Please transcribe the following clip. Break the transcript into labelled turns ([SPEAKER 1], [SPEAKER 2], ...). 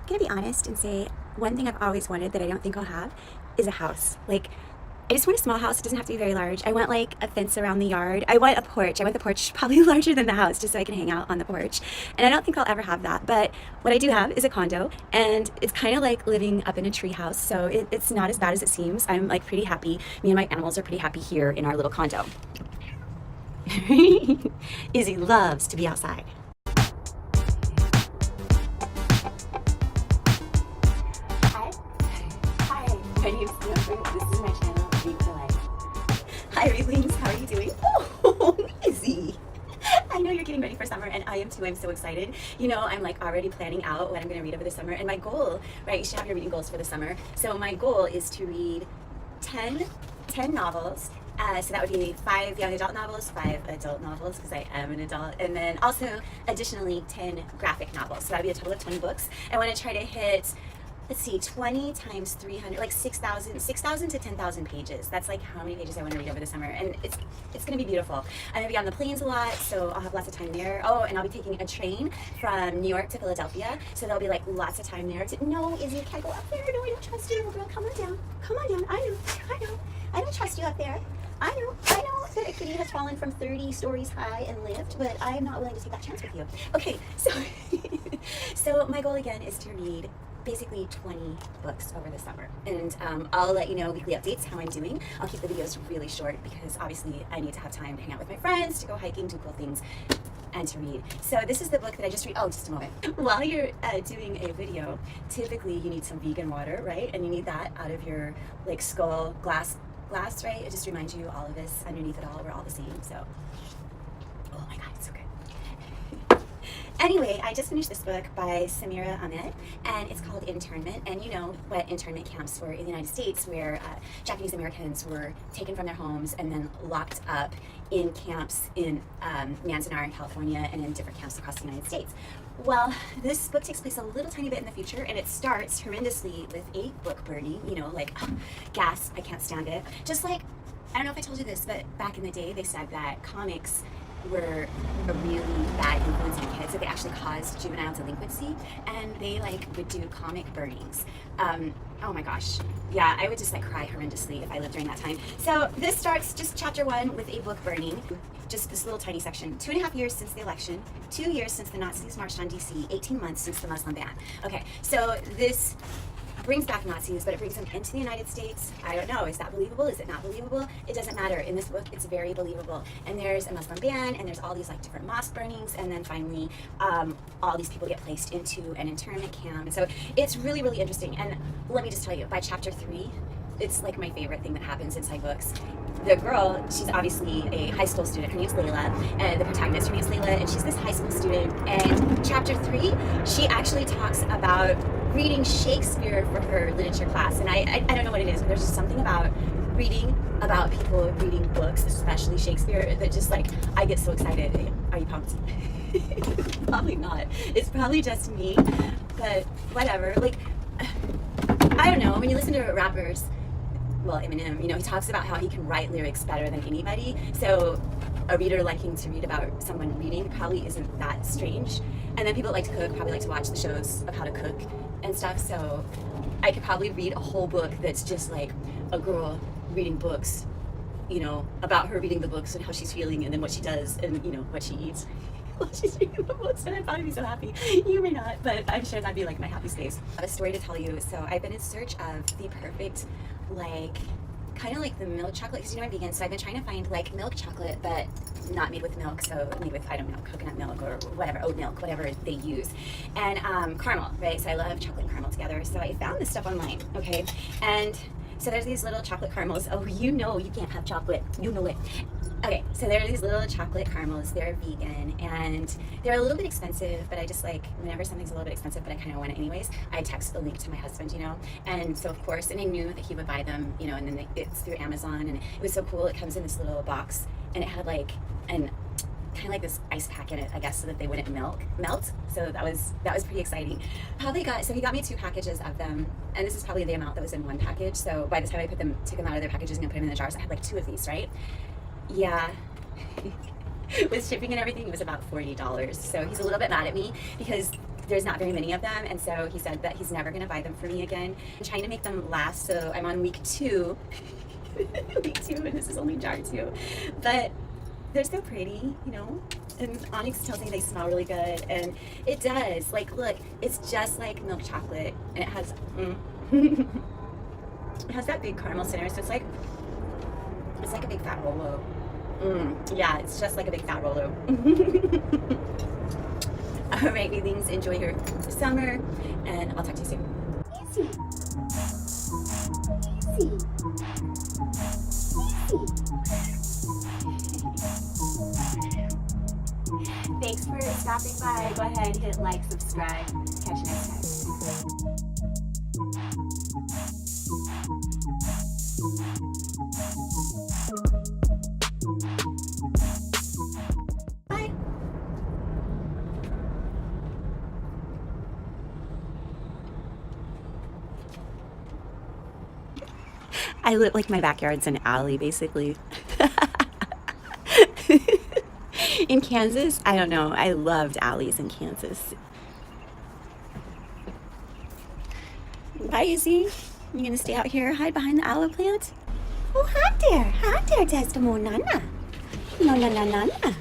[SPEAKER 1] gonna be honest and say one thing I've always wanted that I don't think I'll have is a house. Like, I just want a small house. It doesn't have to be very large. I want like a fence around the yard. I want a porch. I want the porch probably larger than the house just so I can hang out on the porch. And I don't think I'll ever have that. But what I do have is a condo, and it's kind of like living up in a tree house. So it's not as bad as it seems. I'm like pretty happy. Me and my animals are pretty happy here in our little condo. Izzy loves to be outside. Hi. Hi. My name's Amber. This is my channel, Read for Life. Hi, Readlings. How are you doing? Oh, Izzy. I know you're getting ready for summer, and I am too. I'm so excited. You know, I'm like already planning out what I'm going to read over the summer. And my goal, right, you should have your reading goals for the summer. So my goal is to read 10 novels. So that would be 5 young adult novels, 5 adult novels, because I am an adult, and then also additionally 10 graphic novels. So that would be a total of 20 books. I want to try to hit, let's see, 20 times 300, like 6,000 to 10,000 pages. That's like how many pages I want to read over the summer, and it's going to be beautiful. I'm going to be on the planes a lot, so I'll have lots of time there. Oh, and I'll be taking a train from New York to Philadelphia, so there'll be like lots of time there. No, Izzy, you can't go up there. No, I don't trust you. Girl, come on down. Come on down. I know. I don't trust you up there. I know that a kitty has fallen from 30 stories high and lived, but I am not willing to take that chance with you. Okay, so my goal again is to read basically 20 books over the summer, and I'll let you know weekly updates how I'm doing. I'll keep the videos really short because obviously I need to have time to hang out with my friends, to go hiking, do cool things, and to read. So this is the book that I just read. Oh, just a moment. While you're doing a video, typically you need some vegan water, right? And you need that out of your like skull glass, right? It just reminds you all of this underneath it all, we're all the same. So, oh my God, it's so good. Anyway, I just finished this book by Samira Ahmed, and it's called Internment. And you know what internment camps were in the United States, where Japanese Americans were taken from their homes and then locked up in camps in Manzanar in California and in different camps across the United States. Well, this book takes place a little tiny bit in the future, and it starts horrendously with a book burning, you know, like, gas, I can't stand it. Just like, I don't know if I told you this, but back in the day, they said that comics were a really bad influence on kids, that they actually caused juvenile delinquency, and they like would do comic burnings. Oh my gosh, yeah, I would just like cry horrendously if I lived during that time. So this starts just chapter 1 with a book burning, just this little tiny section. 2.5 years since the election, 2 years since the Nazis marched on DC, 18 months since the Muslim ban. Okay, so this brings back Nazis, but it brings them into the United States. I don't know, is that believable? Is it not believable? It doesn't matter. In this book, it's very believable. And there's a Muslim ban, and there's all these like different mosque burnings, and then finally all these people get placed into an internment camp. And so it's really, really interesting. And let me just tell you, by chapter 3, it's like my favorite thing that happens inside books. The girl, she's obviously a high school student. Her name's Layla, and the protagonist, her name's Layla, and she's this high school student. And chapter 3, she actually talks about reading Shakespeare for her literature class. And I don't know what it is, but there's just something about reading about people reading books, especially Shakespeare, that just like, I get so excited. Are you pumped? Probably not. It's probably just me, but whatever. Like, I don't know, when you listen to rappers, well, Eminem, you know, he talks about how he can write lyrics better than anybody. So a reader liking to read about someone reading probably isn't that strange. And then people that like to cook probably like to watch the shows of how to cook and stuff. So I could probably read a whole book that's just like a girl reading books, you know, about her reading the books and how she's feeling and then what she does and, you know, what she eats while she's reading the books, and I'd probably be so happy. You may not, but I'm sure that'd be like my happy space. I have a story to tell you. So I've been in search of the perfect, like, kind of like the milk chocolate, because you know I'm vegan, so I've been trying to find like milk chocolate, but not made with milk, so made with, I don't know, coconut milk or whatever, oat milk, whatever they use. And caramel, right? So I love chocolate and caramel together. So I found this stuff online, okay? And so there's these little chocolate caramels. Oh, you know you can't have chocolate. You know it. Okay, so there are these little chocolate caramels. They're vegan, and they're a little bit expensive, but I just like, whenever something's a little bit expensive, but I kind of want it anyways, I text the link to my husband, you know? And so, of course, and I knew that he would buy them, you know, and then it's through Amazon, and it was so cool. It comes in this little box, and it had like an kind of like this ice pack in it, I guess, so that they wouldn't melt. So that was pretty exciting. So he got me 2 packages of them, and this is probably the amount that was in 1 package. So by the time I took them out of their packages and put them in the jars, I had like 2 of these, right? Yeah. With shipping and everything, it was about $40. So he's a little bit mad at me because there's not very many of them, and so he said that he's never going to buy them for me again. I'm trying to make them last, so I'm on week 2. Week 2, and this is only jar 2. But they're so pretty, you know? And Onyx tells me they smell really good, and it does. Like, look, it's just like milk chocolate, and it has, it has that big caramel center, so it's like a big fat Rolo. Yeah, it's just like a big fat Rolo. All right, weeklings, enjoy your summer, and I'll talk to you soon. Easy. Easy. Thanks for stopping by. Go ahead, hit like, subscribe. Catch you next time. Bye. I live like my backyard's an alley, basically. In Kansas, I don't know. I loved alleys in Kansas. Bye, Izzy. You gonna stay out here, hide behind the aloe plant? Oh, hi there, Desdemonana. No, no, no, no, no.